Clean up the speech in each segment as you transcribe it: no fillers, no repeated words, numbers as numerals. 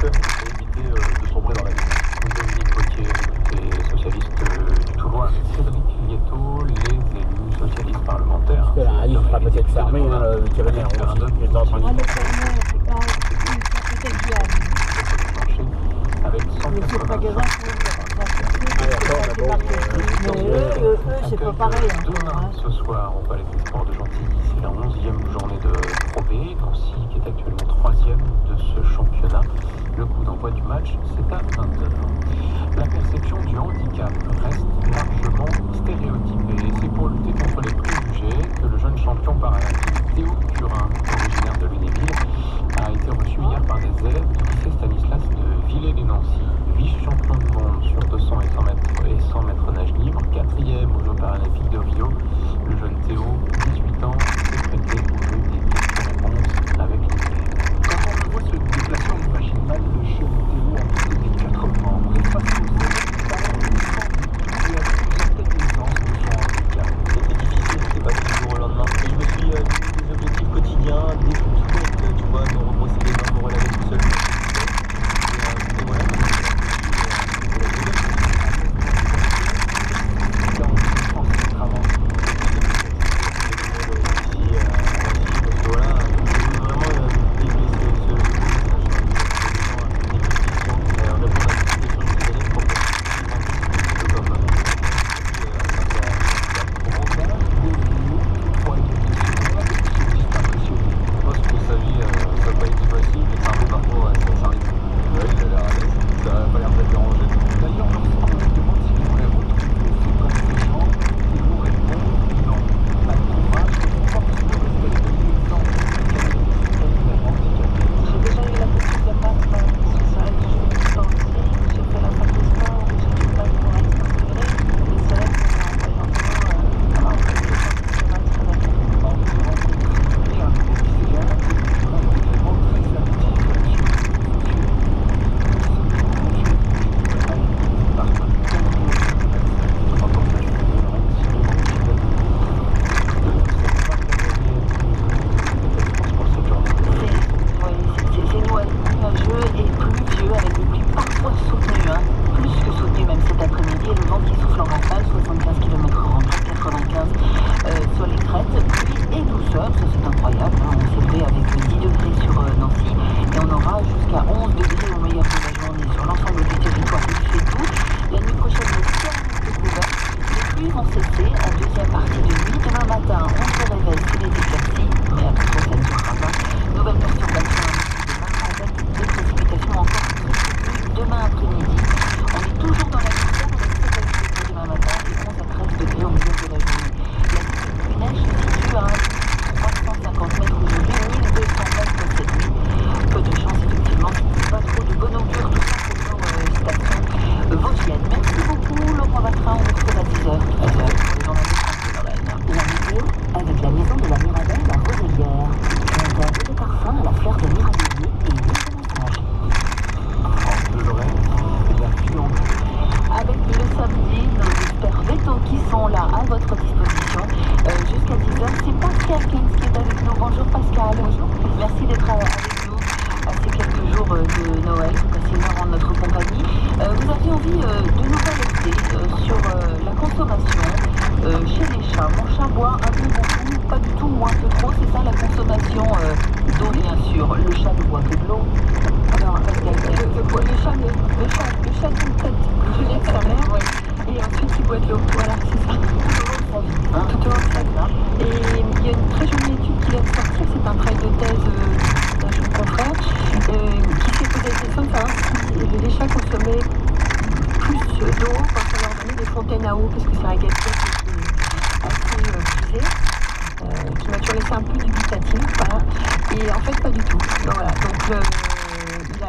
jeunes pour éviter de sombrer dans la vie. Dominique Potier, député socialiste du Toulois, avec Cédric Lietto, les élus socialistes parlementaires. Parce que la radio sera peut-être fermée, le vétérinaire aussi. Le fermier, c'est pas peut-être viable. Avec Mais ce magasin, eux, c'est pas pareil. Demain, ce soir, au Palais des Sports de Gentilly, c'est la 11e journée de Pro B. Nancy, qui est actuellement 3e de ce championnat. Le coup d'envoi du match, c'est à 20h. La perception du handicap reste largement stéréotypée. C'est pour lutter contre les préjugés que le jeune champion paralympique Théo Curin, originaire de Lunéville, a été reçu hier par des élèves du lycée Stanislas de Villers-les-Nancy. Vice-champion du monde sur 200 et 100 mètres nage libre, 4e aux Jeux paralympiques de Rio. Le jeune Théo, 18 ans, s'est prêté au jeu des questions-réponses avec les élèves. Quand on le voit se déplacer, on imagine mal le jeune Théo en plus des 4 membres. Et face aux élèves, il paraît il a une certaine aisance de son handicap. C'était difficile, c'était pas du jour au lendemain. Et je me suis mis des objectifs quotidiens, des trucs tout bêtes, tu vois, me rebrosser les mains, me relaver tout seul. Et voilà.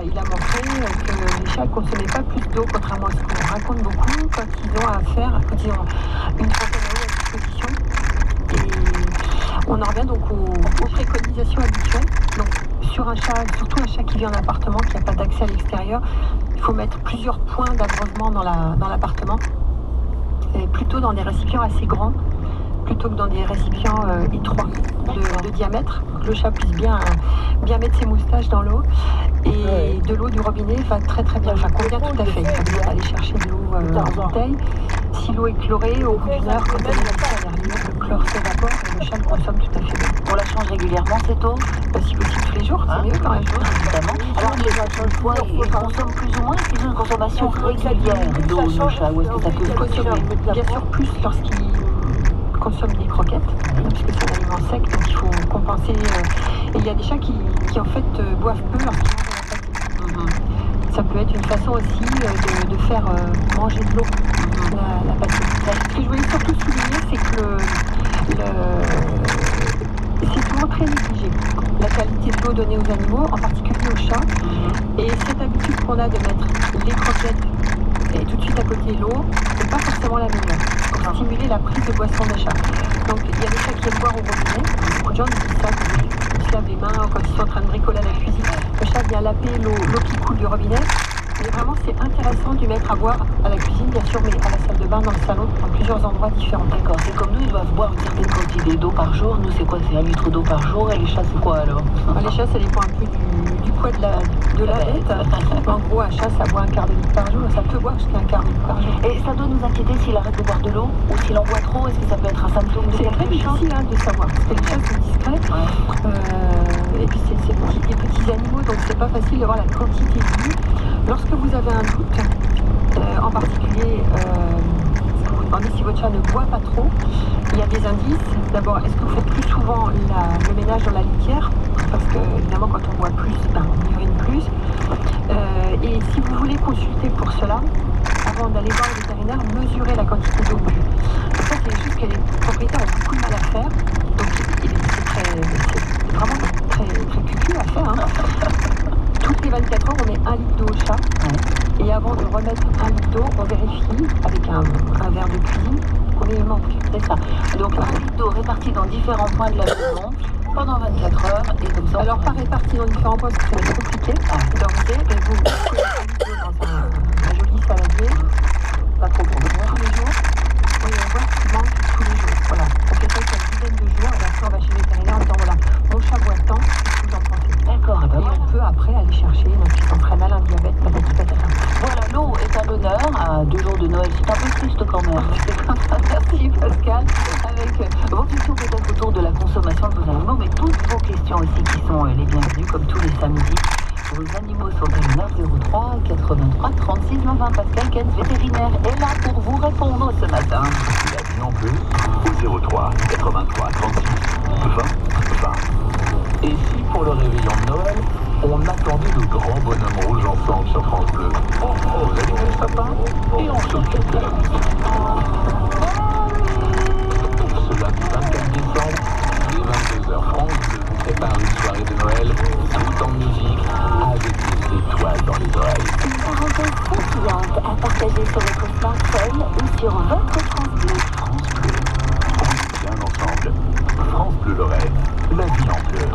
Il a montré que les chats ne consommaient pas plus d'eau, contrairement à ce qu'on raconte beaucoup, quand ils ont une fontaine à eau à disposition. Et on en revient donc aux préconisations habituelles. Donc sur un chat, surtout un chat qui vit en appartement, qui n'a pas d'accès à l'extérieur, il faut mettre plusieurs points d'abreuvement dans l'appartement, et plutôt dans des récipients assez grands, plutôt que dans des récipients étroits de diamètre, pour que le chat puisse bien mettre ses moustaches dans l'eau. Et de l'eau du robinet va très très bien, enfin convient tout à fait. Il faut bien aller chercher de l'eau en bouteille. Si l'eau est chlorée, au bout d'une heure, quand elle est le chlore s'évapore et le chat le consomme tout à fait bien. On la change régulièrement cette eau? Si possible tous les jours, c'est mieux quand même. Évidemment. Alors les fois, ils consomment plus ou moins, est-ce qu'ils ont une consommation régulière d'eau, nos chats, ou est-ce que ça peut fluctuer? Bien sûr plus lorsqu'ils consomment des croquettes, puisque c'est un aliment sec, donc il faut compenser. Et il y a des chats qui en fait boivent peu lorsqu'ils mangent la pâtée. Ça peut être une façon aussi de faire manger de l'eau, la pâtée. Ce que je voulais surtout souligner, c'est que c'est souvent très négligé, la qualité de l'eau donnée aux animaux, en particulier aux chats. Et cette habitude qu'on a de mettre les croquettes et tout de suite à côté l'eau, n'est pas forcément la meilleure pour stimuler la prise de boisson des chats. Donc il y a des chats qui aiment boire au robinet. Beaucoup de gens disent ça quand ils se lavent les mains, quand ils sont en train de bricoler à la cuisine. Le chat vient laper l'eau qui coule du robinet. Mais vraiment, c'est intéressant de mettre à boire à la cuisine, bien sûr, mais à la salle de bain, dans le salon, dans plusieurs endroits différents. D'accord, c'est comme nous, ils doivent boire une certaine quantité d'eau par jour. Nous, c'est quoi? C'est 1 litre d'eau par jour. Et les chats, c'est quoi alors? Les chats, ça dépend un peu du poids de la bête. En gros, un chat, ça boit 1/4 de litre par jour. Ça peut boire jusqu'à 1/4 de litre par jour. Et ça doit nous inquiéter s'il arrête de boire de l'eau ou s'il en boit trop? Est-ce que ça peut être un symptôme de quelque chose? C'est très difficile de savoir, parce que les chats sont discrets. Et puis, c'est des petits animaux, donc c'est pas facile de voir la quantité de l'eau. Lorsque vous avez un doute, en particulier, si vous vous demandez si votre chat ne boit pas trop, il y a des indices. D'abord, est-ce que vous faites plus souvent le ménage dans la litière? Parce que, évidemment, quand on boit plus, on urine plus. Et si vous voulez consulter pour cela, avant d'aller voir le vétérinaire, mesurez la quantité d'eau bu. Donc ça, c'est des choses que les propriétaires ont beaucoup de mal à faire. Donc, c'est vraiment très, très cucu à faire. Toutes les 24 heures, on met 1 litre d'eau au chat. Et avant de remettre 1 litre d'eau, on vérifie avec un verre de cuisine combien il manque. C'est ça. Donc 1 litre d'eau réparti dans différents points de la maison pendant 24 heures. Et comme ça, alors, pas réparti dans différents points, parce que c'est compliqué d'organiser. Et vous mettez 1 litre d'eau dans un joli saladier. pas trop pour Tous les jours. Oui, on voit qu'il manque tous les jours. Voilà. On fait ça une dizaine de jours. Et après, on va chez le vétérinaire en disant voilà, mon chat boit tant, qu'est-ce que vous en pensez? D'accord. Et on peut après aller chercher une insuffisance rénale, un diabète, peut-être. Voilà, l'eau est à l'honneur à 2 jours de Noël. C'est un peu triste quand même. C'est comme ça. Merci Pascal. Avec vos questions peut-être autour de la consommation de vos animaux, mais toutes vos questions aussi qui sont les bienvenues, comme tous les samedis. Vos animaux sont à 903 83 36 20. Pascal Kenz, vétérinaire, est là pour vous répondre ce matin. Il a dit non plus au 03 83 36 20 20. Et si pour le réveillon de Noël, on attendait le grand bonhomme rouge ensemble sur France Bleu? Vous allumez le sapin et on s'occupe de la musique. Ce lundi 24 décembre, dès 22h, France Bleu vous prépare une soirée de Noël tout en musique avec des étoiles dans les oreilles. Une parenthèse pétillante à partager sur votre smartphone ou sur votre France Bleu. France Bleu, on est bien ensemble. France Bleu Lorraine, la vie en bleu.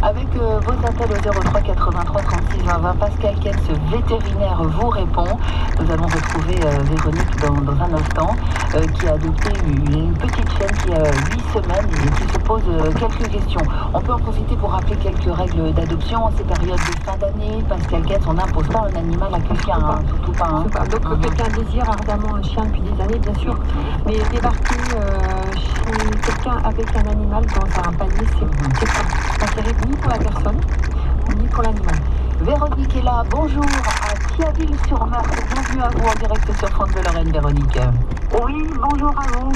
Avec vos appels au 03 83 36 20, Pascal Kenz, vétérinaire, vous répond. Nous allons retrouver Véronique dans un instant, qui a adopté une petite chienne qui a 8 semaines et qui se pose quelques questions. On peut en profiter pour rappeler quelques règles d'adoption en ces périodes de fin d'année. Pascal Kenz, on n'impose pas un animal à quelqu'un, surtout pas. Donc quelqu'un désire ardemment un chien depuis des années, bien sûr, mais débarquer chez quelqu'un avec un animal dans un panier, c'est pas terrible ni pour la personne, ni pour l'animal. Véronique est là, bonjour à Thionville-sur-Marne, bienvenue à vous en direct sur France Bleu Lorraine, Véronique. Oui, bonjour à vous.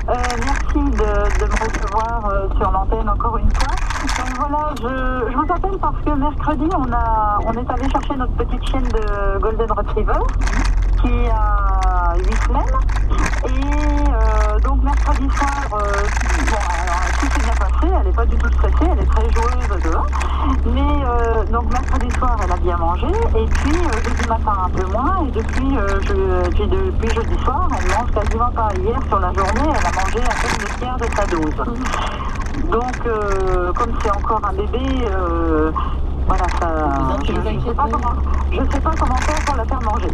Merci de me recevoir sur l'antenne encore une fois. Donc voilà, je vous appelle parce que mercredi, on est allé chercher notre petite chienne de Golden Retriever qui a 8 semaines. Et donc mercredi soir, alors tout s'est bien passé, elle n'est pas du tout stressée, elle est très joueuse dehors. Mais donc mercredi soir, elle a bien mangé. Et puis jeudi matin un peu moins. Et depuis jeudi soir, elle mange quasiment pas. Hier sur la journée, elle a mangé à peine le tiers de sa dose. Donc comme c'est encore un bébé, voilà, ça. Je sais pas comment faire pour la faire manger.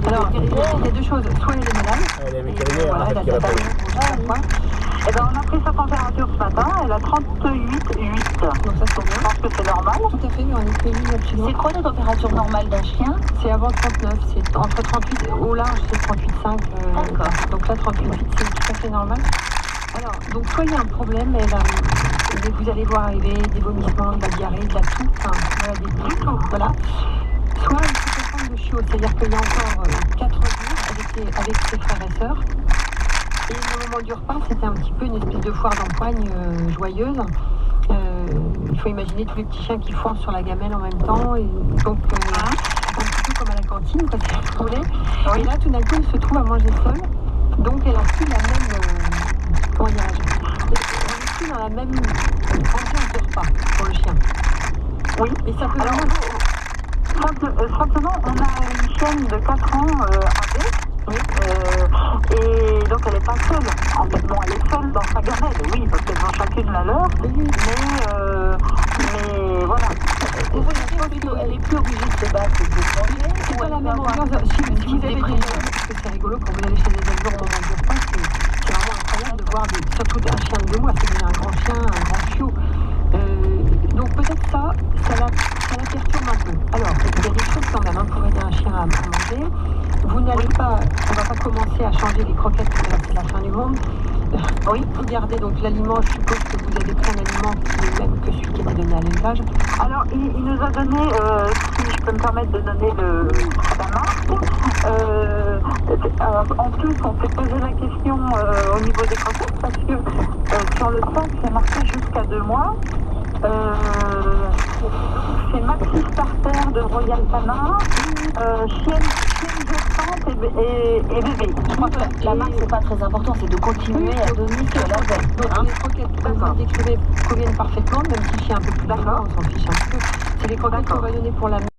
Alors, il y a 2 choses. Soit elle est malade. Elle est vétérinaire, Voilà, elle a qui sa répond. ballon rouge à la fois. Eh ben, on a pris sa température ce matin, elle a 38,8. Donc ça c'est Je bien. pense que c'est normal. Tout à fait, oui, en effet, oui, absolument. C'est quoi la température normale d'un chien? C'est avant 39, c'est entre 38, au large c'est 38,5. D'accord. Donc là 38,8 c'est tout à fait normal. Alors, donc soit il y a un problème, vous allez voir arriver des vomissements, de la diarrhée, de la toux, enfin voilà, des tout, voilà. Soit il faut comprendre le chiot, c'est-à-dire qu'il y a encore 4 jours avec ses frères et sœurs. Et le moment du repas, c'était un petit peu une espèce de foire d'empoigne joyeuse. Il faut imaginer tous les petits chiens qui foncent sur la gamelle en même temps. Et donc, un petit peu comme à la cantine, quoi, si vous voulez. Et là, tout d'un coup, elle se trouve à manger seule. Donc, elle a plus la même... comment dirais-je? Elle est plus dans la même ambiance de repas pour le chien. Oui. Et ça peut Alors, simplement, on a une chienne de 4 ans âgée. Oui. Et donc elle n'est pas seule. En fait, bon, elle est seule dans sa gamelle, oui, parce qu'elles ont chacune la leur. Mais voilà. Elle est plus obligée de se battre et de se manger. C'est Ou pas elle la peut même avoir ambiance. un Si vous type avez dépression. parce que c'est rigolo quand vous allez chez les éleveurs au moment du repas, c'est vraiment incroyable de voir surtout un chien de 2 mois, c'est déjà un grand chien, un grand chiot. Donc peut-être ça la perturbe un peu. Alors, il y a des choses quand même pour aider un chien à manger. Vous n'allez pas, on va pas commencer à changer les croquettes parce que là c'est la fin du monde. Oui, vous gardez donc l'aliment, je suppose que vous avez pris un aliment qui est le même que celui qui est donné à l'élevage. Alors, il nous a donné, si je peux me permettre de donner la marque, en plus, on s'est posé la question au niveau des croquettes, parce que sur le sac, c'est marqué jusqu'à 2 mois. C'est Maxi Starter de Royal Canin, chienne gestante et bébé. Je crois que la marque, c'est pas très important, c'est de continuer à donner ce qu'elle avait. Donc les croquettes que vous décrivez conviennent parfaitement, même si le chien est un peu plus d'accord, on s'en fiche un peu. C'est les croquettes qu'on va donner pour la